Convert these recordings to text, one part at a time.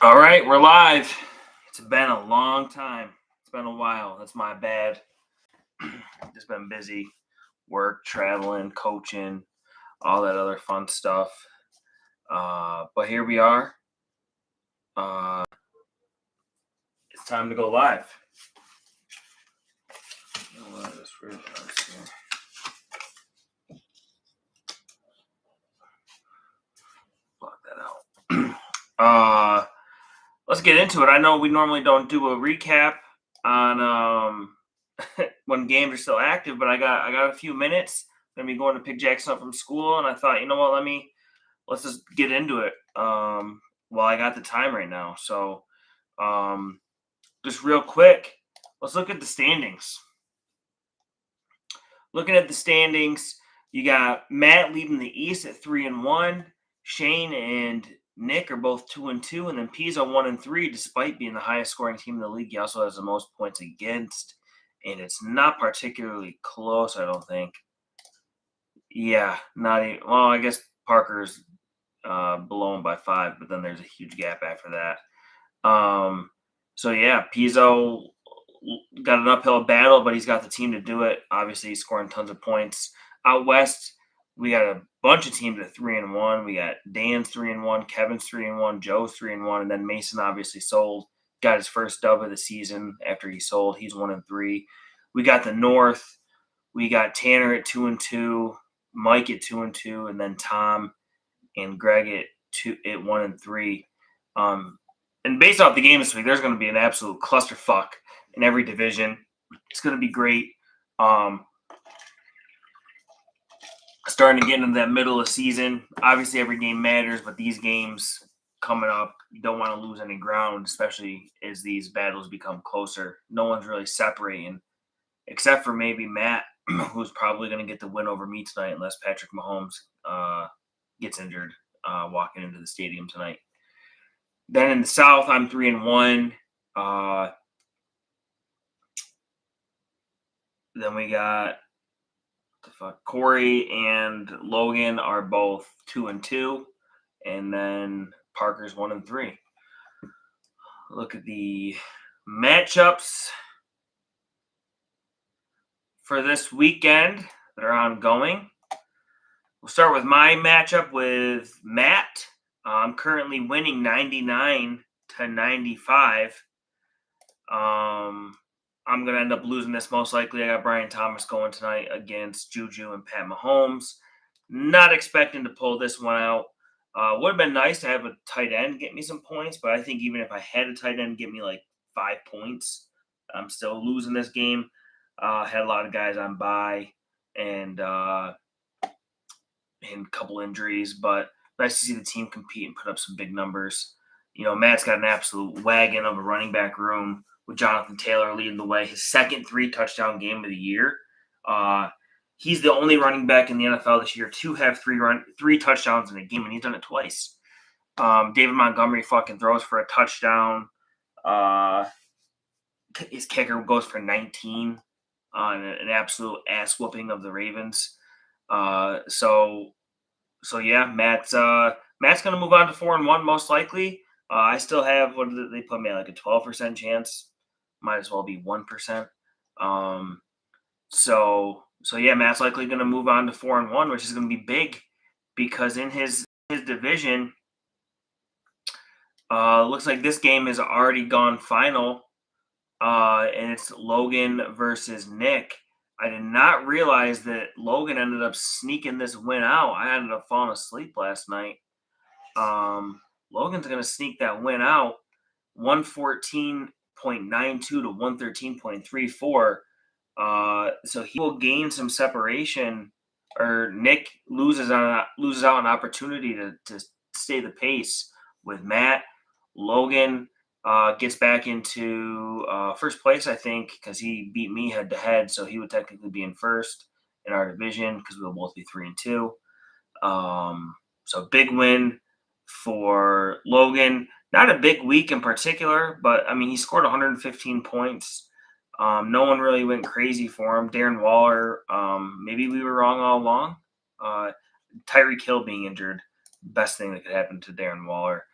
All right, we're live. It's been a long time. It's been a while. That's my bad. Just been busy, work, traveling, coaching, all that other fun stuff. But here we are. Uh, it's time to go live. Block that out. Let's get into it. I know we normally don't do a recap on when games are still active, but I got a few minutes. I'm gonna be going to pick Jackson up from school, and I thought, you know what, let's just get into it. While I got the time right now. So just real quick, let's look at the standings. Looking at the standings, you got Matt leading the East at 3-1. Shane and Nick are both 2-2, and then Pizzo 1-3, despite being the highest scoring team in the league. He also has the most points against, and it's not particularly close, I don't think. Yeah, not even. Well, I guess Parker's below him by 5, but then there's a huge gap after that. So yeah, Pizzo got an uphill battle, but he's got the team to do it. Obviously, he's scoring tons of points. Out west, we got a bunch of teams at 3-1. We got Dan's 3-1, Kevin's 3-1, Joe's 3-1, and then Mason obviously sold. Got his first dub of the season after he sold. He's 1-3. We got the North. We got Tanner at 2-2, Mike at 2-2, and then Tom and Greg at 1-3. And based off the game this week, there's going to be an absolute clusterfuck in every division. It's going to be great. Starting to get into that middle of the season. Obviously, every game matters, but these games coming up, you don't want to lose any ground, especially as these battles become closer. No one's really separating, except for maybe Matt, who's probably going to get the win over me tonight unless Patrick Mahomes gets injured walking into the stadium tonight. Then in the South, I'm 3-1. Then we got Corey and Logan are both 2-2, and then Parker's 1-3. Look at the matchups for this weekend that are ongoing. We'll start with my matchup with Matt. I'm currently winning 99-95. I'm going to end up losing this most likely. I got Brian Thomas going tonight against Juju and Pat Mahomes. Not expecting to pull this one out. Would have been nice to have a tight end get me some points, but I think even if I had a tight end get me like 5 points, I'm still losing this game. Had a lot of guys on bye and a couple injuries, but nice to see the team compete and put up some big numbers. You know, Matt's got an absolute wagon of a running back room with Jonathan Taylor leading the way. His second 3-touchdown game of the year. He's the only running back in the NFL this year to have three touchdowns in a game, and he's done it twice. David Montgomery fucking throws for a touchdown. His kicker goes for 19 on an absolute ass whooping of the Ravens. So yeah, Matt's gonna move on to 4-1 most likely. I still have what did they put me at, like a 12% chance. Might as well be 1%. So yeah, Matt's likely going to move on to 4-1, which is going to be big because in his division, looks like this game has already gone final, and it's Logan versus Nick. I did not realize that Logan ended up sneaking this win out. I ended up falling asleep last night. Logan's going to sneak that win out, 114.92 to 113.34. So he will gain some separation, or Nick loses out an opportunity to stay the pace with Matt. Logan gets back into first place, I think, because he beat me head to head, so he would technically be in first in our division because we'll both be 3-2. So big win for Logan. Not a big week in particular, but I mean he scored 115 points. No one really went crazy for him. Darren Waller, maybe we were wrong all along. Tyreek Hill being injured, best thing that could happen to Darren Waller.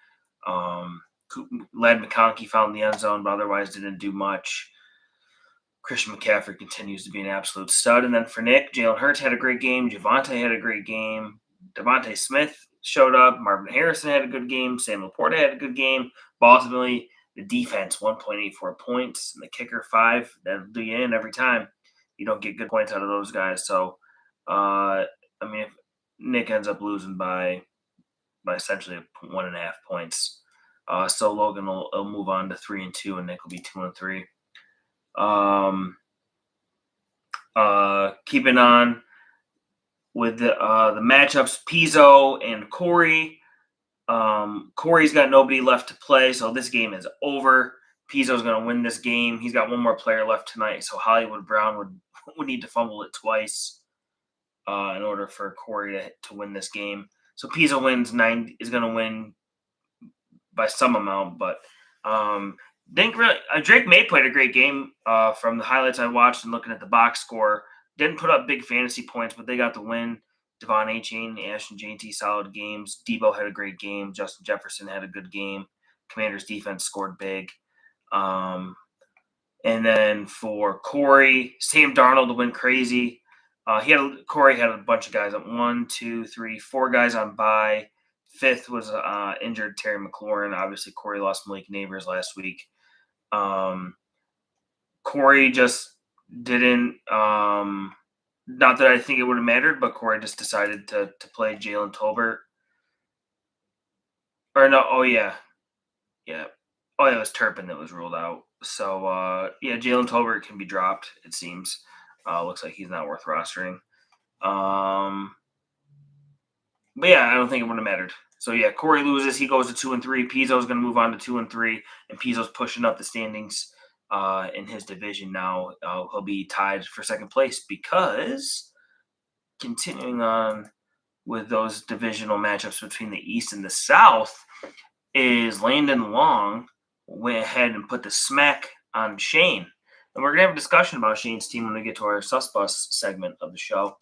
Led McConkey found the end zone, but otherwise didn't do much. Christian McCaffrey continues to be an absolute stud. And then for Nick, Jalen Hurts had a great game. Javonte had a great game. Devontae Smith showed up. Marvin Harrison had a good game. Sam Laporta had a good game. But ultimately, the defense, 1.84 points. And the kicker, 5. That'll do you in every time. You don't get good points out of those guys. So, if Nick ends up losing by essentially 1.5 points, so Logan will move on to 3-2, and Nick will be 2-3. Keeping on with the matchups, Pizzo and Corey. Corey's got nobody left to play, so this game is over. Pizzo's going to win this game. He's got one more player left tonight, so Hollywood Brown would need to fumble it twice in order for Corey to win this game. So Pizzo is going to win by some amount, but Drake May played a great game from the highlights I watched and looking at the box score. Didn't put up big fantasy points, but they got the win. Devon Achane, Ashton JT, solid games. Debo had a great game. Justin Jefferson had a good game. Commanders defense scored big. And then for Corey, Sam Darnold went crazy. Corey had a bunch of guys on 1, 2, 3, 4 guys on bye. 5th was injured Terry McLaurin. Obviously, Corey lost Malik Neighbors last week. Corey just didn't. Not that I think it would have mattered, but Corey just decided to play Jalen Tolbert. Or no, yeah. Oh, it was Turpin that was ruled out. So, Jalen Tolbert can be dropped, it seems. Looks like he's not worth rostering. But yeah, I don't think it would have mattered. So yeah, Corey loses. He goes to 2-3. Pizzo's going to move on to 2-3, and Pizzo's pushing up the standings in his division now. He'll be tied for second place because continuing on with those divisional matchups between the East and the South is Landon Long went ahead and put the smack on Shane. And we're going to have a discussion about Shane's team when we get to our Sus Bus segment of the show.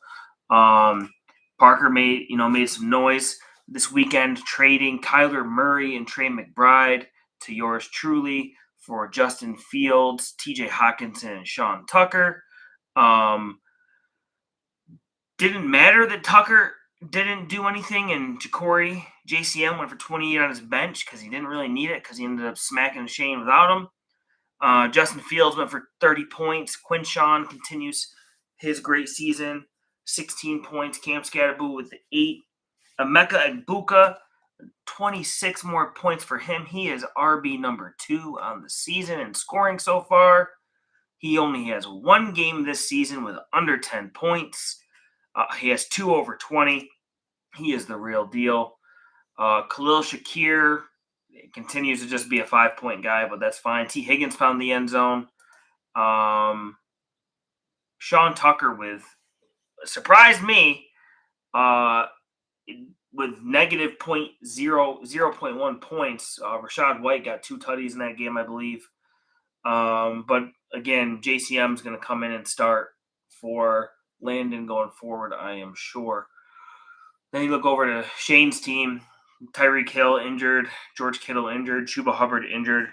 Parker made some noise this weekend trading Kyler Murray and Trey McBride to yours truly for Justin Fields, TJ Hockenson, and Sean Tucker. Didn't matter that Tucker didn't do anything, and Ja'Cory JCM went for 28 on his bench because he didn't really need it because he ended up smacking Shane without him. Justin Fields went for 30 points. Quinshawn continues his great season, 16 points. Cam Scatterboo with 8. Emeka Egbuka, 26 more points for him. He is RB number 2 on the season in scoring so far. He only has one game this season with under 10 points. He has 2 over 20. He is the real deal. Khalil Shakir continues to just be a 5-point guy, but that's fine. T. Higgins found the end zone. Sean Tucker surprised me with negative 0.1 points. Rashad White got 2 tutties in that game, I believe. But again, JCM is going to come in and start for Landon going forward, I am sure. Then you look over to Shane's team. Tyreek Hill injured, George Kittle injured, Chuba Hubbard injured.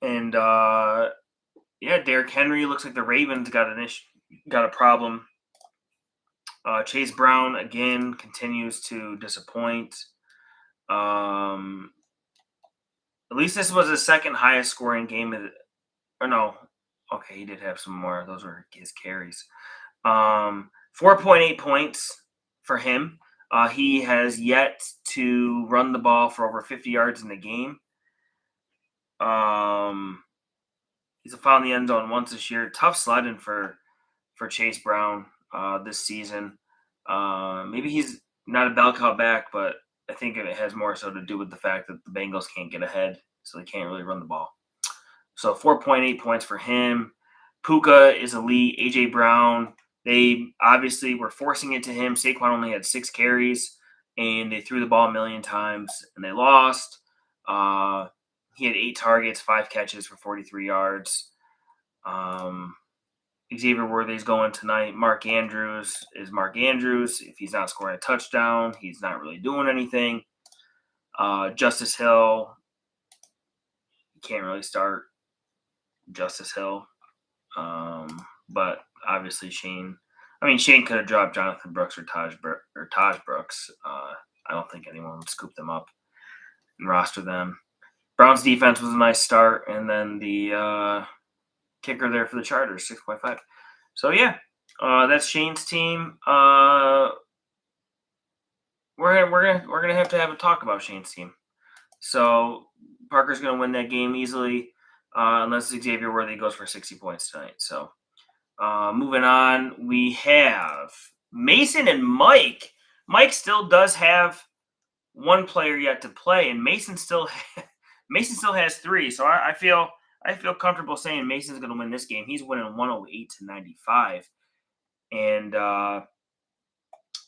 And Derrick Henry looks like the Ravens got a problem. Chase Brown again continues to disappoint. At least this was his second highest scoring game. He did have some more. Those were his carries. 4.8 points for him. He has yet to run the ball for over 50 yards in the game. He's found the end zone once this year. Tough sledding for Chase Brown this season. Maybe he's not a bell cow back, but I think it has more so to do with the fact that the Bengals can't get ahead, so they can't really run the ball. So 4.8 points for him. Puka is elite. A.J. Brown, they obviously were forcing it to him. Saquon only had 6 carries, and they threw the ball a million times, and they lost. He had 8 targets, 5 catches for 43 yards. Xavier Worthy's going tonight. Mark Andrews is Mark Andrews. If he's not scoring a touchdown, he's not really doing anything. Justice Hill, you can't really start Justice Hill. But obviously Shane could have dropped Jonathan Brooks or Taj Brooks. I don't think anyone would scoop them up and roster them. Browns defense was a nice start, and then the kicker there for the Chargers, 6.5. So yeah, that's Shane's team. We're gonna have to have a talk about Shane's team. So Parker's gonna win that game easily, unless Xavier Worthy goes for 60 points tonight. So moving on, we have Mason and Mike. Mike still does have one player yet to play, and Mason still has three. So I feel comfortable saying Mason's going to win this game. He's winning 108-95, and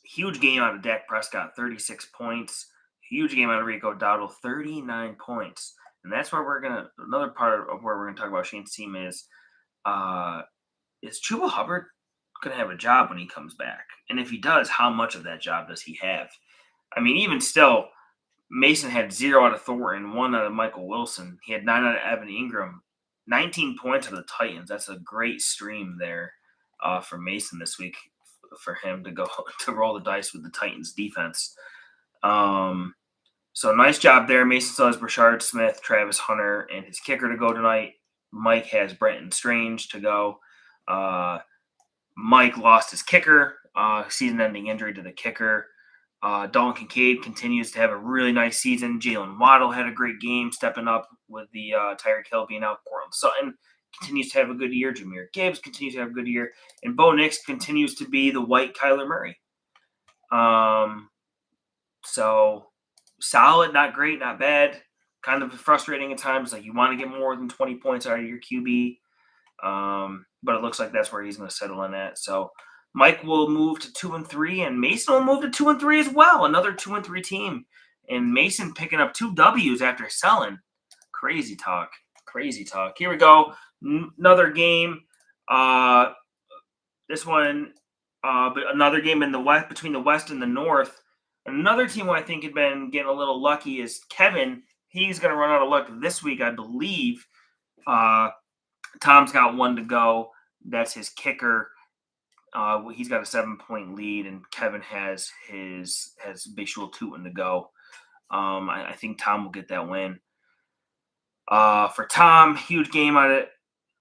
huge game out of Dak Prescott, 36 points. Huge game out of Rico Dowdle, 39 points. And that's where another part of where we're gonna talk about Shane's team is Chuba Hubbard going to have a job when he comes back? And if he does, how much of that job does he have? I mean, even still, Mason had 0 out of Thornton, 1 out of Michael Wilson. He had 9 out of Evan Ingram, 19 points for the Titans. That's a great stream there for Mason this week for him to go to roll the dice with the Titans defense. So nice job there. Mason still has Brashard Smith, Travis Hunter, and his kicker to go tonight. Mike has Brenton Strange to go. Mike lost his kicker, season-ending injury to the kicker. Dalton Kincaid continues to have a really nice season. Jalen Waddle had a great game, stepping up with the Tyreek Hill being out. Courtland Sutton continues to have a good year. Jahmyr Gibbs continues to have a good year. And Bo Nix continues to be the white Kyler Murray. So solid, not great, not bad. Kind of frustrating at times. Like you want to get more than 20 points out of your QB. But it looks like that's where he's going to settle in at. So Mike will move to 2-3, and Mason will move to 2-3 as well. Another 2-3 team, and Mason picking up 2 W's after selling. Crazy talk. Here we go. Another game. This one, but another game in the West between the West and the North. Another team who I think had been getting a little lucky is Kevin. He's going to run out of luck this week, I believe. Tom's got 1 to go. That's his kicker. He's got a 7-point lead, and Kevin has Big Shul Tootin to go. I think Tom will get that win. For Tom, huge game out of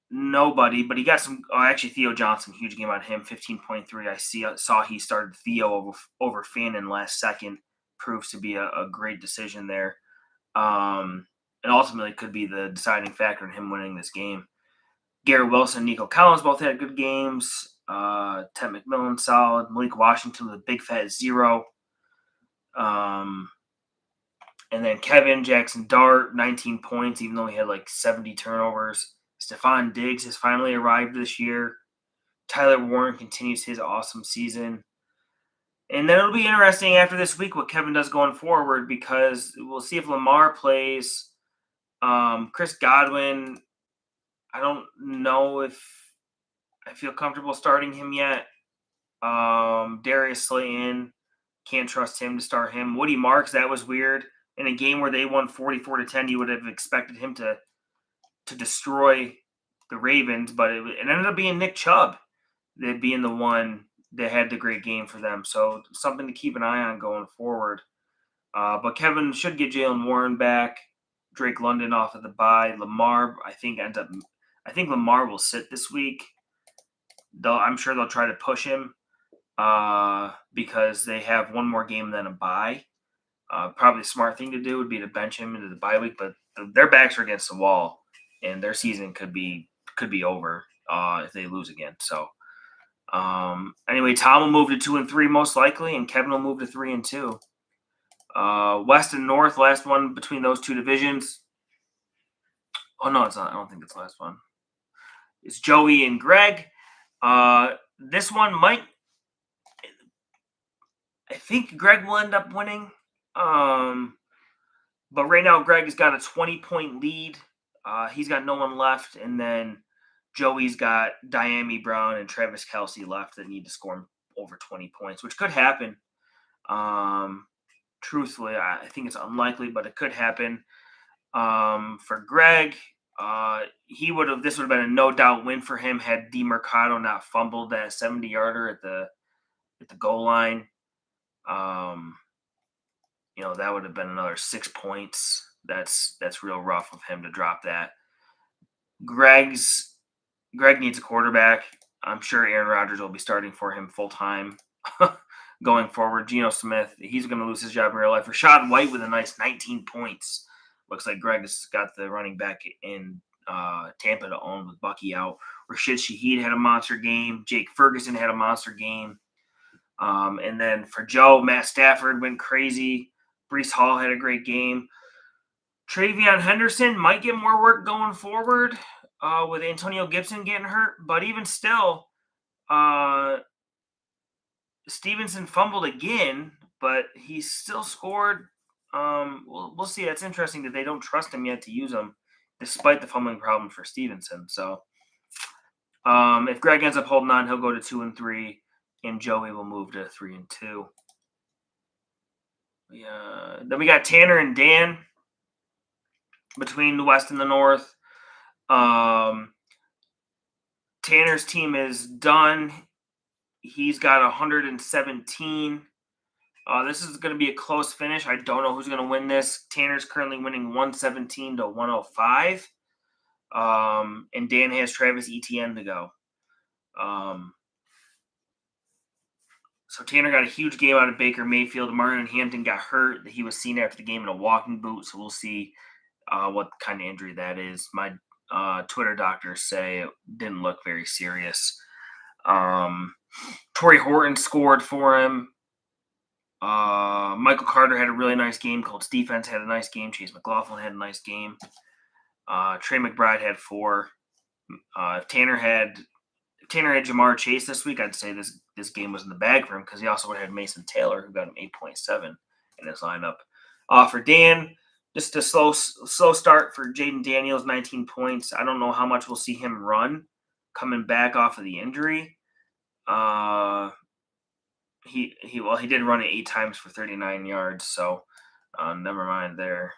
nobody, but he got some. Actually, Theo Johnson, huge game out of him, 15.3. I saw he started Theo over Fannin last second. Proves to be a great decision there, and ultimately could be the deciding factor in him winning this game. Garrett Wilson, Nico Collins both had good games. Ted McMillan solid. Malik Washington with a big fat 0. And then Kevin Jackson Dart, 19 points, even though he had like 70 turnovers. Stephon Diggs has finally arrived this year. Tyler Warren continues his awesome season. And then it'll be interesting after this week what Kevin does going forward, because we'll see if Lamar plays. Chris Godwin, I don't know if I feel comfortable starting him yet. Darius Slayton, can't trust him to start him. Woody Marks, that was weird. In a game where they won 44-10, you would have expected him to destroy the Ravens, but it ended up being Nick Chubb that being the one that had the great game for them. So something to keep an eye on going forward. But Kevin should get Jalen Warren back. Drake London off of the bye. Lamar, I think Lamar will sit this week. I'm sure they'll try to push him because they have one more game than a bye. Probably the smart thing to do would be to bench him into the bye week, but their backs are against the wall, and their season could be over if they lose again. So anyway, Tom will move to 2-3 most likely, and Kevin will move to 3-2. West and North, last one between those two divisions. Oh no, it's not. I don't think it's the last one. It's Joey and Greg. This one might. I think Greg will end up winning. But right now Greg has got a 20-point lead. He's got no one left, and then Joey's got Diami Brown and Travis Kelce left that need to score over 20 points, which could happen. truthfully, I think it's unlikely, but it could happen. For Greg, this would have been a no doubt win for him had DeMercado not fumbled that 70-yarder at the goal line. That would have been another 6 points. That's real rough of him to drop that. Greg needs a quarterback. I'm sure Aaron Rodgers will be starting for him full time going forward. Geno Smith, he's going to lose his job in real life. Rachaad White with a nice 19 points. Looks like Greg has got the running back in Tampa to own with Bucky out. Rashid Shaheed had a monster game. Jake Ferguson had a monster game. And then for Joe, Matt Stafford went crazy. Breece Hall had a great game. Travion Henderson might get more work going forward with Antonio Gibson getting hurt. But even still, Stevenson fumbled again, but he still scored. We'll see. That's interesting that they don't trust him yet to use him, despite the fumbling problem for Stevenson. So if Greg ends up holding on, he'll go to 2-3, and Joey will move to 3-2. Then we got Tanner and Dan between the West and the North. Tanner's team is done. He's got 117. This is going to be a close finish. I don't know who's going to win this. Tanner's currently winning 117 to 105. And Dan has Travis Etienne to go. So Tanner got a huge game out of Baker Mayfield. Marlon Hampton got hurt. He was seen after the game in a walking boot, so we'll see what kind of injury that is. My Twitter doctors say it didn't look very serious. Torrey Horton scored for him. Michael Carter had a really nice game. Colts defense had a nice game. Chase McLaughlin had a nice game. Trey McBride had 4. If Tanner had Jamar Chase this week, I'd say this game was in the bag for him because he also had Mason Taylor, who got him 8.7 in his lineup. For Dan, just a slow start for Jaden Daniels, 19 points. I don't know how much we'll see him run coming back off of the injury. He did run it 8 times for 39 yards, so never mind there.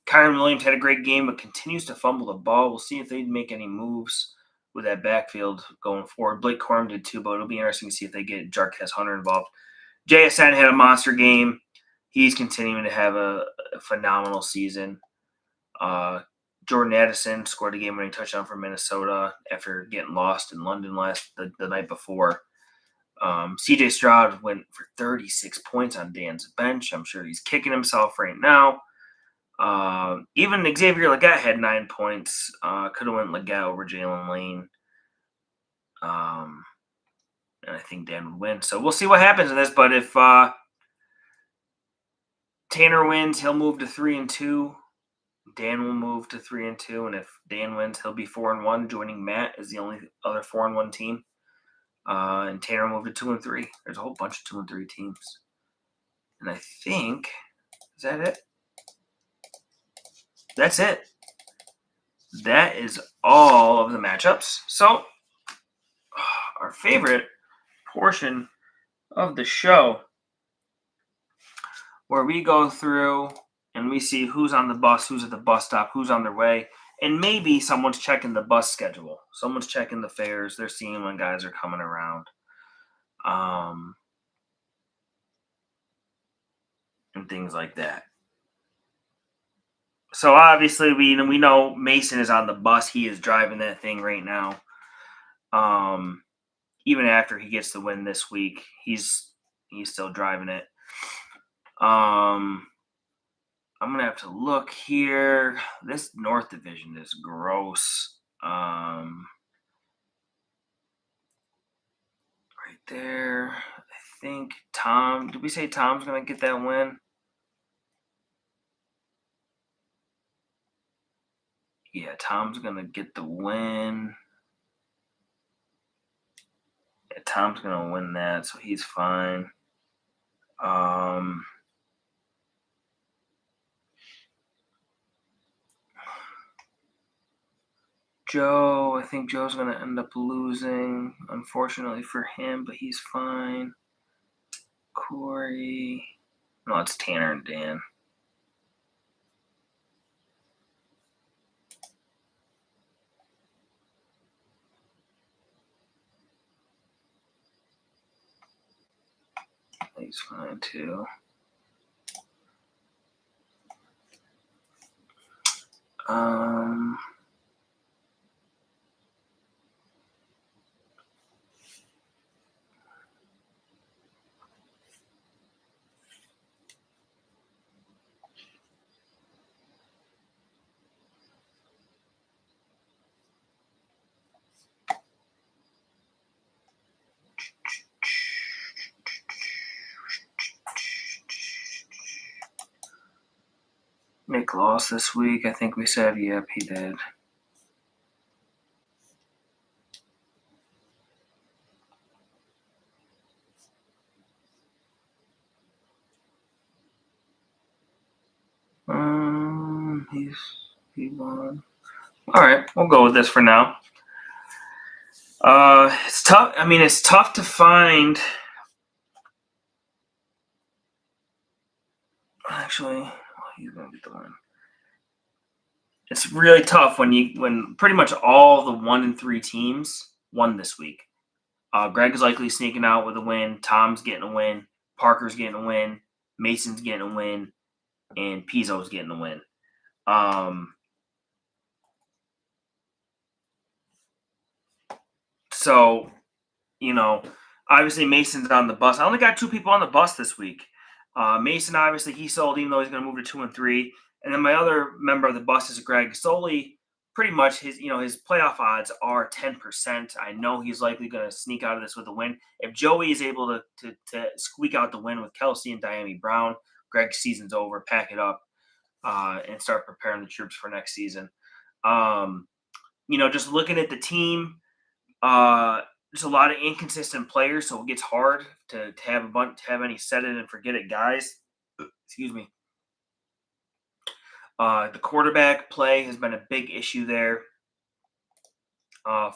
Kyren Williams had a great game, but continues to fumble the ball. We'll see if they make any moves with that backfield going forward. Blake Corum did too, but it'll be interesting to see if they get Jarquez Hunter involved. JSN had a monster game. He's continuing to have a phenomenal season. Jordan Addison scored a game-winning touchdown for Minnesota after getting lost in London the night before. CJ Stroud went for 36 points on Dan's bench. I'm sure he's kicking himself right now. Even Xavier Legette had 9 points. Could have went Legette over Jalen Lane. And I think Dan would win. So we'll see what happens in this. But if Tanner wins, he'll move to 3-2. Dan will move to 3-2. And if Dan wins, he'll be 4-1, joining Matt as the only other 4-1 team. And Tanner moved to 2-3. There's a whole bunch of 2-3 teams. And I think, is that it? That's it. That is all of the matchups. So, our favorite portion of the show, where we go through and we see who's on the bus, who's at the bus stop, who's on their way, and maybe someone's checking the bus schedule. Someone's checking the fares. They're seeing when guys are coming around. And things like that. So obviously we know Mason is on the bus. He is driving that thing right now. Even after he gets the win this week, he's still driving it. I'm gonna have to look here. This North Division is gross. Right there. I think Tom. Did we say Tom's gonna get that win? Yeah, Tom's gonna get the win. Yeah, Tom's gonna win that, so he's fine. Joe, I think Joe's going to end up losing, unfortunately for him, but he's fine. Corey. No, it's Tanner and Dan. He's fine too. Nick lost this week. I think we said, yep, he did. He won. All right, we'll go with this for now. It's tough. I mean, it's tough to find. Actually, he's gonna get the win. It's really tough when pretty much all the 1-3 teams won this week. Greg is likely sneaking out with a win. Tom's getting a win. Parker's getting a win. Mason's getting a win, and Pizzo's getting a win. So, obviously Mason's on the bus. I only got 2 people on the bus this week. Mason, obviously, he sold, even though he's going to move to 2-3. And then my other member of the bus is Greg Soley. Pretty much his playoff odds are 10%. I know he's likely going to sneak out of this with a win. If Joey is able to squeak out the win with Kelsey and Diami Brown, Greg's season's over. Pack it up and start preparing the troops for next season. Just looking at the team, there's a lot of inconsistent players, so it gets hard to have any set it and forget it guys. Excuse me. The quarterback play has been a big issue there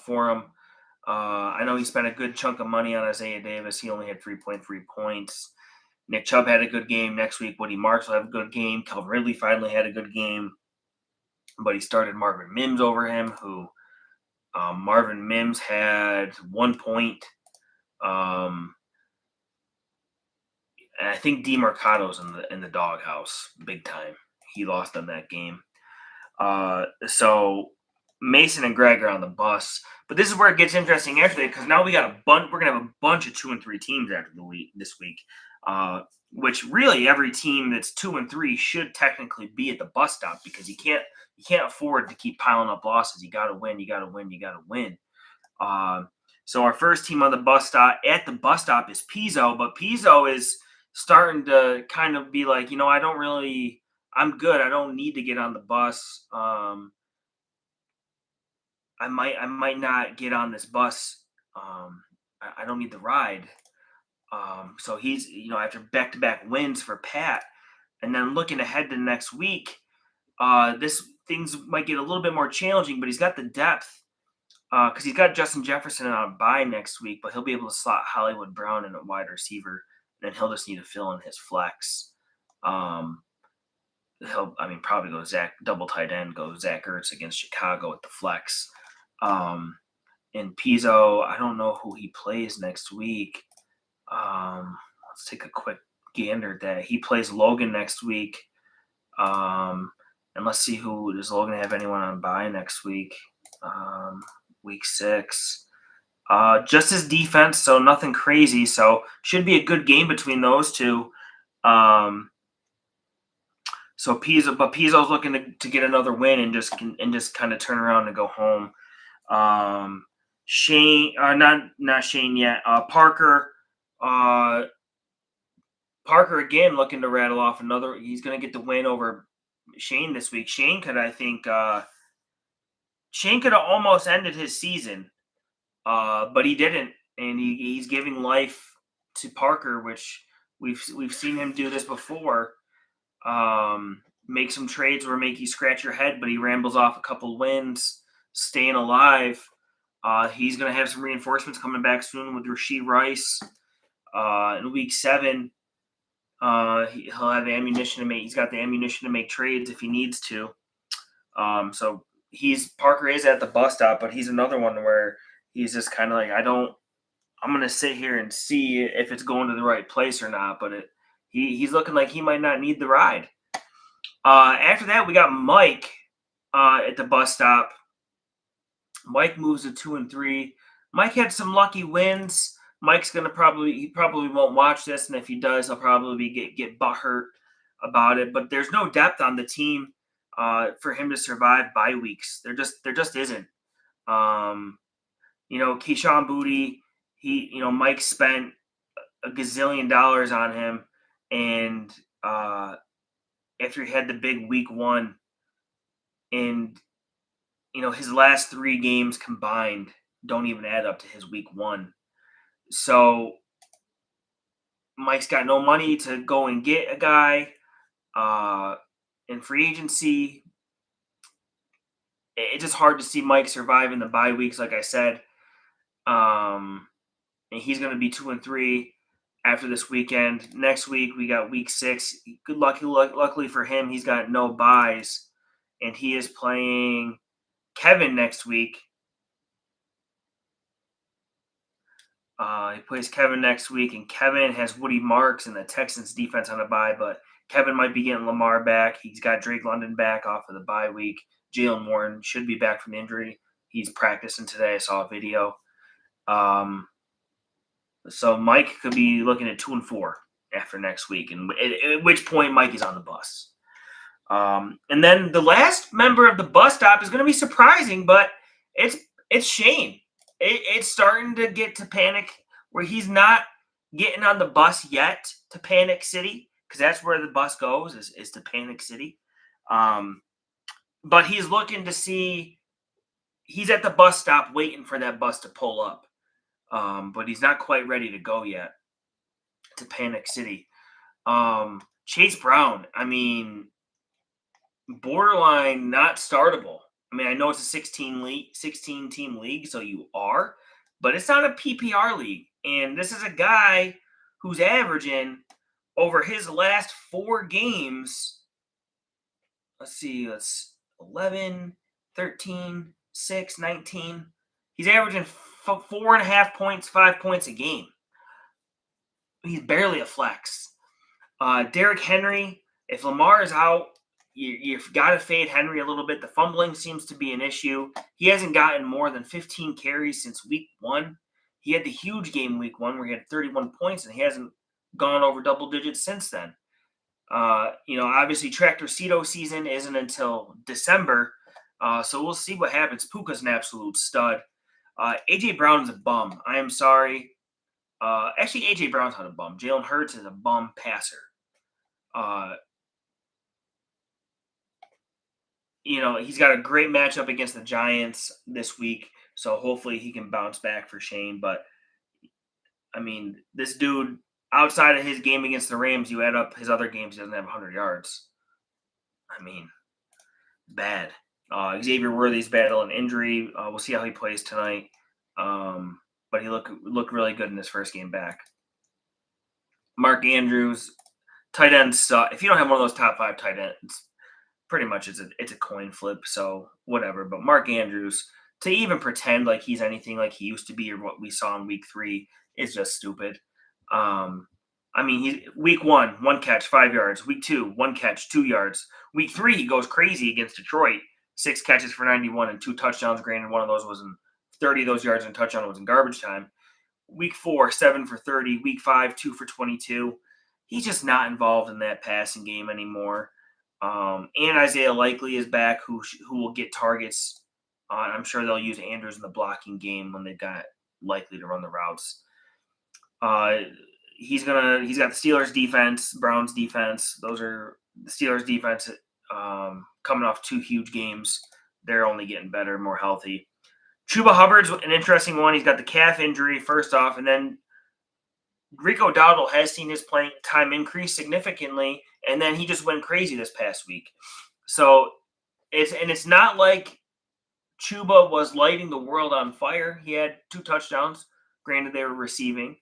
for him. I know he spent a good chunk of money on Isaiah Davis. He only had 3.3 points. Nick Chubb had a good game. Next week, Woody Marks will have a good game. Calvin Ridley finally had a good game. But he started Marvin Mims over him, who Marvin Mims had 1 point. And I think DeMarcado's in the doghouse big time. He lost on that game. So Mason and Greg are on the bus. But this is where it gets interesting after that, because now we're gonna have a bunch of 2-3 teams after this week. Which really every team that's 2-3 should technically be at the bus stop, because you can't afford to keep piling up losses. You gotta win, you gotta win, you gotta win. So our first team on the bus stop is Pizzo, but Pizzo is starting to kind of be like, I'm good. I don't need to get on the bus. I might not get on this bus. I don't need the ride. So he's, after back-to-back wins for Pat, and then looking ahead to next week, things might get a little bit more challenging, but he's got the depth because he's got Justin Jefferson on a bye next week, but he'll be able to slot Hollywood Brown in a wide receiver, and then he'll just need to fill in his flex. He'll probably go double tight end, go Zach Ertz against Chicago at the flex. And Pizzo, I don't know who he plays next week. Let's take a quick gander at that. He plays Logan next week. And let's see does Logan have anyone on bye next week? Week 6. Just his defense, so nothing crazy. So should be a good game between those two. So Pizzo's looking to get another win and just kind of turn around and go home. Shane, not Shane yet. Parker again looking to rattle off another. He's going to get the win over Shane this week. Shane could have almost ended his season, but he didn't, and he's giving life to Parker, which we've seen him do this before. Make some trades where make you scratch your head, but he rambles off a couple wins, staying alive. He's going to have some reinforcements coming back soon with Rashee Rice in week 7. He'll have the ammunition to make. He's got the ammunition to make trades if he needs to. So Parker is at the bus stop, but he's another one where he's just kind of like, I'm gonna sit here and see if it's going to the right place or not. But he's looking like he might not need the ride. After that, we got Mike at the bus stop. Mike moves to 2-3. Mike had some lucky wins. Mike's gonna he probably won't watch this, and if he does, he'll probably get butthurt about it. But there's no depth on the team for him to survive bye weeks. There just isn't. Keyshawn Booty, Mike spent a gazillion dollars on him, and after he had the big week 1, and his last 3 games combined don't even add up to his week 1. So Mike's got no money to go and get a guy in free agency. It's just hard to see Mike survive in the bye weeks, like I said. And he's going to be 2-3 after this weekend. Next week, we got week 6. Luckily for him, he's got no buys, and he is playing Kevin next week. He plays Kevin next week, and Kevin has Woody Marks and the Texans defense on a bye, but Kevin might be getting Lamar back. He's got Drake London back off of the bye week. Jalen Warren should be back from injury. He's practicing today. I saw a video. So Mike could be looking at 2-4 after next week, and at which point Mike is on the bus. And then the last member of the bus stop is going to be surprising, but it's Shane. It's starting to get to panic where he's not getting on the bus yet to Panic City, because that's where the bus goes is to Panic City. But he's looking to see. He's at the bus stop waiting for that bus to pull up. But he's not quite ready to go yet to Panic City. Chase Brown, borderline not startable. I know it's a 16-team league, so you are, but it's not a PPR league. And this is a guy who's averaging over his last 4 games. Let's 11, 13, 6, 19. He's averaging 4.5 points, 5 points a game. He's barely a flex. Derrick Henry, if Lamar is out, you've got to fade Henry a little bit. The fumbling seems to be an issue. He hasn't gotten more than 15 carries since week 1. He had the huge game week 1 where he had 31 points, and he hasn't gone over double digits since then. Obviously Tractor Cito season isn't until December, so we'll see what happens. Puka's an absolute stud. A.J. Brown's a bum. I am sorry. Actually, A.J. Brown's not a bum. Jalen Hurts is a bum passer. He's got a great matchup against the Giants this week, so hopefully he can bounce back for Shane. But, this dude, outside of his game against the Rams, you add up his other games, he doesn't have 100 yards. Bad. Xavier Worthy's battling injury. We'll see how he plays tonight. But he looked really good in his first game back. Mark Andrews, tight ends suck. If you don't have one of those top 5 tight ends, pretty much it's a coin flip. So whatever. But Mark Andrews, to even pretend like he's anything like he used to be or what we saw in week 3 is just stupid. He's week 1 catch, 5 yards. Week 2, 1 catch, 2 yards. Week 3, he goes crazy against Detroit. 6 catches for 91 and 2 touchdowns. Granted, one of those was in 30 of those yards and touchdown was in garbage time. Week 4, 7 for 30. Week 5, 2 for 22. He's just not involved in that passing game anymore. And Isaiah Likely is back, who will get targets. I'm sure they'll use Andrews in the blocking game when they've got Likely to run the routes. He's got the Steelers defense, Browns defense. Those are the Steelers defense coming off 2 huge games. They're only getting better, more healthy. Chuba Hubbard's an interesting one. He's got the calf injury first off, and then Rico Dowdle has seen his playing time increase significantly, and then he just went crazy this past week. So it's not like Chuba was lighting the world on fire. He had 2 touchdowns. Granted, they were receiving,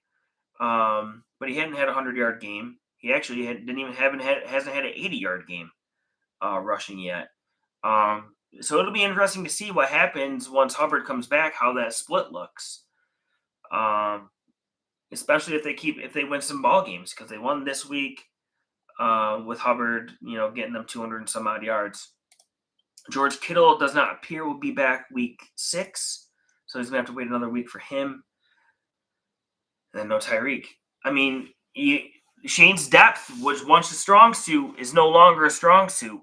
but he hadn't had a 100-yard game. He actually hasn't had an 80-yard game rushing yet. So it'll be interesting to see what happens once Hubbard comes back, how that split looks. Especially if they win some ball games, because they won this week with Hubbard, getting them 200 and some odd yards. George Kittle does not appear will be back week 6, so he's gonna have to wait another week for him. And then no Tyreek. I mean, Shane's depth was once a strong suit is no longer a strong suit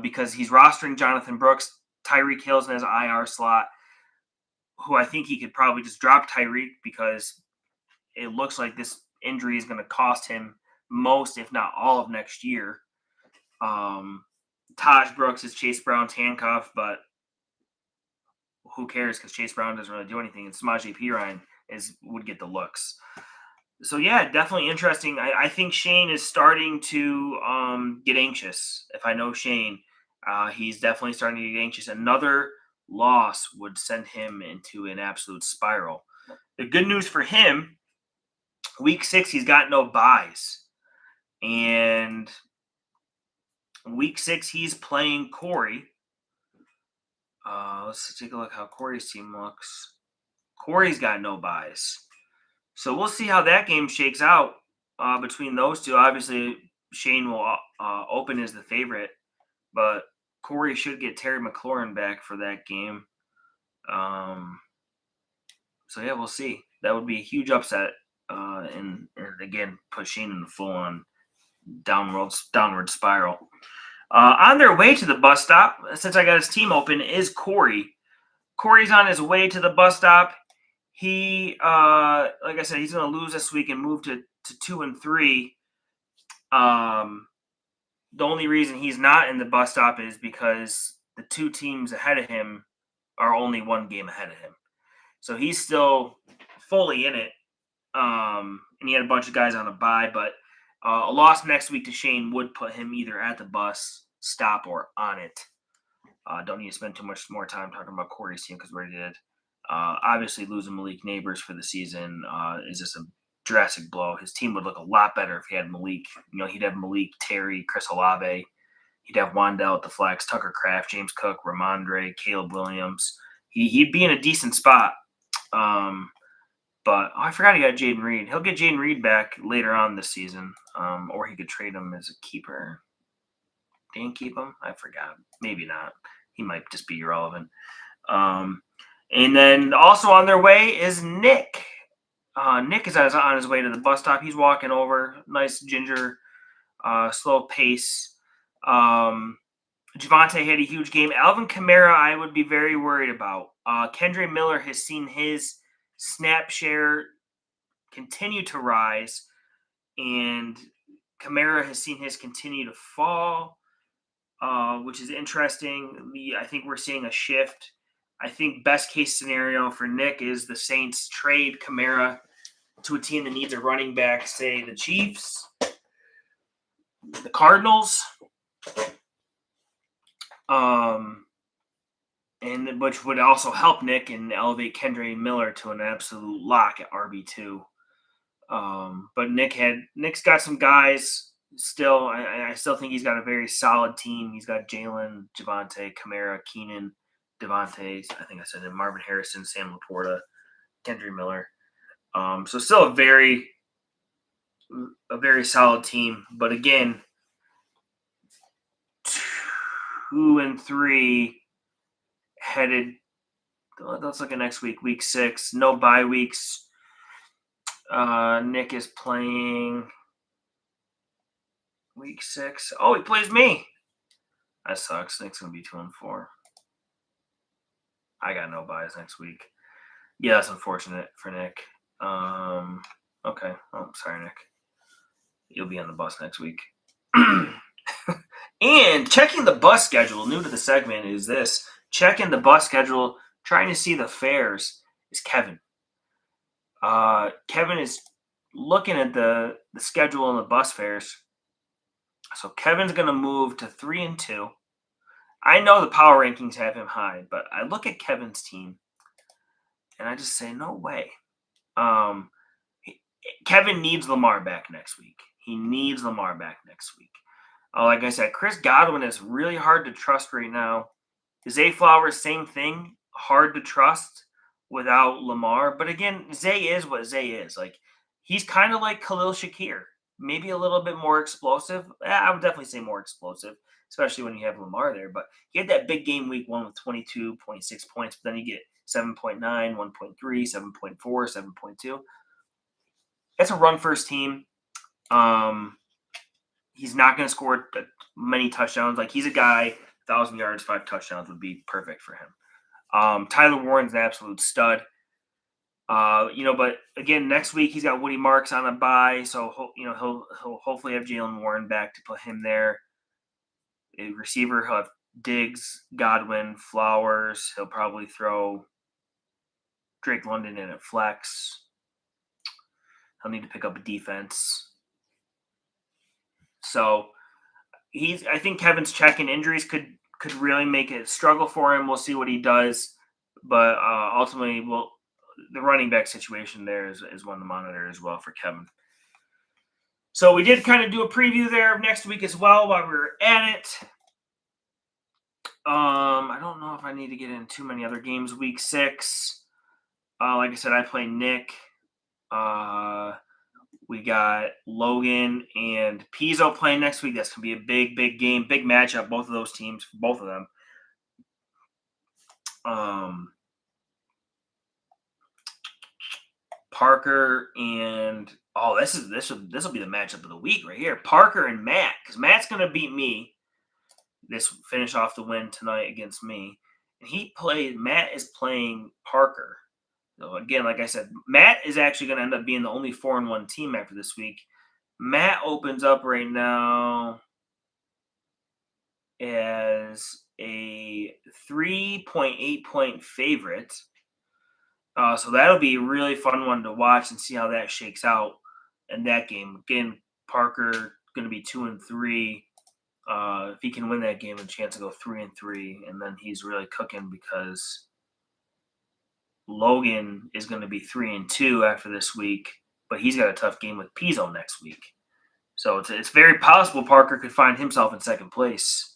because he's rostering Jonathan Brooks. Tyreek Hill's in his IR slot, who I think he could probably just drop Tyreek because it looks like this injury is going to cost him most, if not all, of next year. Taj Brooks is Chase Brown's handcuff, but who cares because Chase Brown doesn't really do anything, and Samaje Perine would get the looks. So, yeah, definitely interesting. I think Shane is starting to get anxious. If I know Shane, he's definitely starting to get anxious. Another loss would send him into an absolute spiral. The good news for him, week 6, he's got no buys. And week 6, he's playing Corey. Let's take a look how Corey's team looks. Corey's got no buys. So we'll see how that game shakes out between those two. Obviously, Shane will open as the favorite, but Corey should get Terry McLaurin back for that game. So, yeah, we'll see. That would be a huge upset. And again, put Shane in the full-on downward spiral. On their way to the bus stop, since I got his team open, is Corey. Corey's on his way to the bus stop. He, like I said, he's going to lose this week and move to 2-3. The only reason he's not in the bus stop is because the 2 teams ahead of him are only 1 game ahead of him. So he's still fully in it. And he had a bunch of guys on a bye, but a loss next week to Shane would put him either at the bus stop or on it. Don't need to spend too much more time talking about Corey's team because we already did. Obviously, losing Malik Neighbors for the season is just a drastic blow. His team would look a lot better if he had Malik. He'd have Malik, Terry, Chris Olave. He'd have Wandell at the flex, Tucker Kraft, James Cook, Ramondre, Caleb Williams. He'd be in a decent spot. But I forgot he got Jaden Reed. He'll get Jaden Reed back later on this season, or he could trade him as a keeper. Didn't keep him? I forgot. Maybe not. He might just be irrelevant. And then also on their way is Nick. Nick is on his way to the bus stop. He's walking over. Nice ginger, slow pace. Javonte had a huge game. Alvin Kamara, I would be very worried about. Kendre Miller has seen his snap share continue to rise, and Kamara has seen his continue to fall, which is interesting. I think we're seeing a shift. I think best case scenario for Nick is the Saints trade Kamara to a team that needs a running back, say the Chiefs, the Cardinals, and which would also help Nick and elevate Kendre Miller to an absolute lock at RB2. But Nick's got some guys still. I still think he's got a very solid team. He's got Jalen, Javonte, Kamara, Keenan, Devontae, I think I said it, Marvin Harrison, Sam Laporta, Kendre Miller. So still a very solid team. But again, 2-3 headed. Let's look at next week, week 6. No bye weeks. Nick is playing week 6. Oh, he plays me. That sucks. Nick's going to be 2-4. I got no buys next week. Yeah, that's unfortunate for Nick. Okay. Oh, sorry, Nick. You'll be on the bus next week. And checking the bus schedule, new to the segment, is this. Checking the bus schedule, trying to see the fares, is Kevin. Kevin is looking at the schedule and the bus fares. So Kevin's going to move to 3-2. I know the power rankings have him high, but I look at Kevin's team and I just say, no way. Kevin needs Lamar back next week. He needs Lamar back next week. Like I said, Chris Godwin is really hard to trust right now. Zay Flowers, same thing, hard to trust without Lamar. But again, Zay is what Zay is. Like, he's kind of like Khalil Shakir, maybe a little bit more explosive. I would definitely say more explosive, especially when you have Lamar there. But he had that big game week 1 with 22.6 points, but then you get 7.9, 1.3, 7.4, 7.2. That's a run first team. He's not going to score many touchdowns. Like, he's a guy, 1,000 yards, 5 touchdowns would be perfect for him. Tyler Warren's an absolute stud. But again, next week he's got Woody Marks on a bye, so he'll hopefully have Jaylen Warren back to put him there. A receiver, he'll have Diggs, Godwin, Flowers. He'll probably throw Drake London in at flex. He'll need to pick up a defense. So I think Kevin's checking injuries could really make it a struggle for him. We'll see what he does, but ultimately, the running back situation there is one to monitor as well for Kevin. So we did kind of do a preview there of next week as well while we were at it. I don't know if I need to get in too many other games. Week 6, like I said, I play Nick. We got Logan and Pizzo playing next week. That's going to be a big, big game, big matchup, both of those teams, both of them. Parker and this will be the matchup of the week right here. Parker and Matt, because Matt's going to beat me. This finish off the win tonight against me, and Matt is playing Parker. So again, like I said, Matt is actually going to end up being the only 4-1 team after this week. Matt opens up right now as a 3.8 point favorite. So that'll be a really fun one to watch and see how that shakes out in that game. Again, Parker going to be 2-3. If he can win that game, a chance to go 3-3, and then he's really cooking because Logan is going to be 3-2 after this week, but he's got a tough game with Pizzo next week. So it's very possible Parker could find himself in second place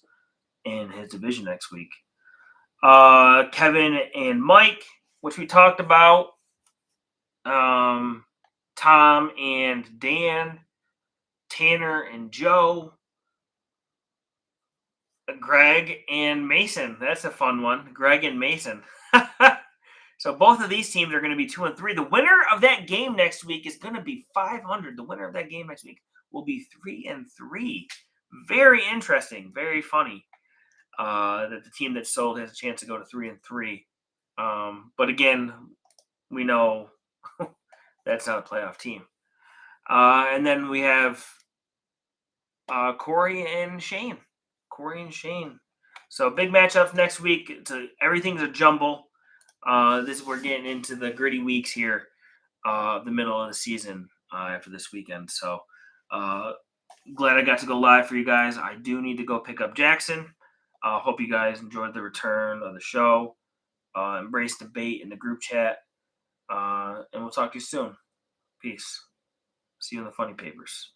in his division next week. Kevin and Mike, which we talked about. Tom and Dan. Tanner and Joe. Greg and Mason. That's a fun one. Greg and Mason. So both of these teams are going to be 2-3. The winner of that game next week is going to be 500. The winner of that game next week will be 3-3. Very interesting. Very funny that the team that sold has a chance to go to 3-3. But again, we know that's not a playoff team. And then we have Corey and Shane. So big matchups next week. Everything's a jumble. We're getting into the gritty weeks here, the middle of the season after this weekend. So glad I got to go live for you guys. I do need to go pick up Jackson. Hope you guys enjoyed the return of the show. Embrace debate in the group chat. And we'll talk to you soon. Peace. See you in the funny papers.